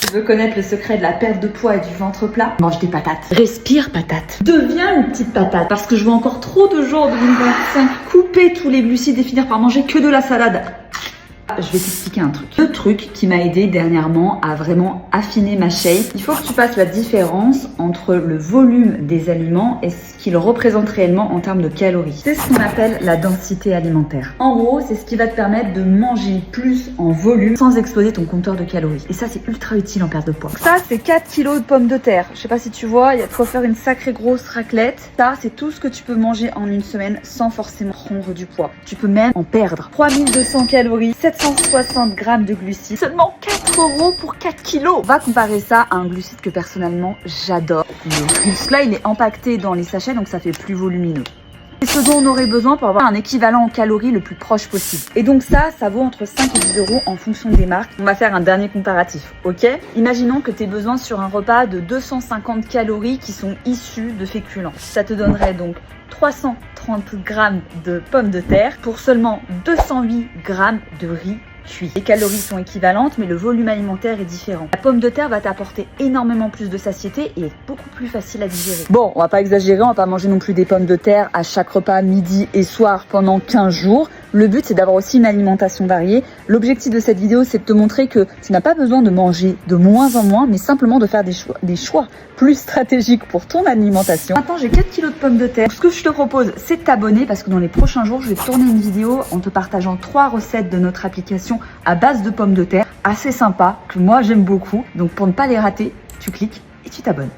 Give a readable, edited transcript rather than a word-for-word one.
Tu veux connaître le secret de la perte de poids et du ventre plat? Mange des patates. Respire patate. Deviens une petite patate. Parce que je vois encore trop de gens en 2025 couper tous les glucides et finir par manger que de la salade. Je vais t'expliquer un truc. Le truc qui m'a aidé dernièrement à vraiment affiner ma shape, il faut que tu fasses la différence entre le volume des aliments et ce qu'ils représentent réellement en termes de calories. C'est ce qu'on appelle la densité alimentaire. En gros, c'est ce qui va te permettre de manger plus en volume sans exploser ton compteur de calories. Et ça, c'est ultra utile en perte de poids. Ça, c'est 4 kilos de pommes de terre. Je sais pas si tu vois, il y a de quoi faire une sacrée grosse raclette. Ça, c'est tout ce que tu peux manger en une semaine sans forcément prendre du poids. Tu peux même en perdre. 3200 calories, 760 grammes de glucides, seulement 4 € pour 4 kilos. On va comparer ça à un glucide que personnellement j'adore, le riz. Là, il est empaqueté dans les sachets, donc ça fait plus volumineux. C'est ce dont on aurait besoin pour avoir un équivalent en calories le plus proche possible. Et donc ça vaut entre 5 et 10 € en fonction des marques. On va faire un dernier comparatif, ok? Imaginons que tu aies besoin sur un repas de 250 calories qui sont issues de féculents. Ça te donnerait donc 330 grammes de pommes de terre pour seulement 208 grammes de riz cuit. Les calories sont équivalentes, mais le volume alimentaire est différent. La pomme de terre va t'apporter énormément plus de satiété et est beaucoup plus facile à digérer. Bon, on va pas exagérer, on va pas manger non plus des pommes de terre à chaque repas, midi et soir pendant 15 jours. Le but, c'est d'avoir aussi une alimentation variée. L'objectif de cette vidéo, c'est de te montrer que tu n'as pas besoin de manger de moins en moins, mais simplement de faire des choix plus stratégiques pour ton alimentation. Maintenant, j'ai 4 kilos de pommes de terre. Ce que je te propose, c'est de t'abonner parce que dans les prochains jours, je vais tourner une vidéo en te partageant 3 recettes de notre application à base de pommes de terre, assez sympa, que moi j'aime beaucoup. Donc pour ne pas les rater, tu cliques et tu t'abonnes.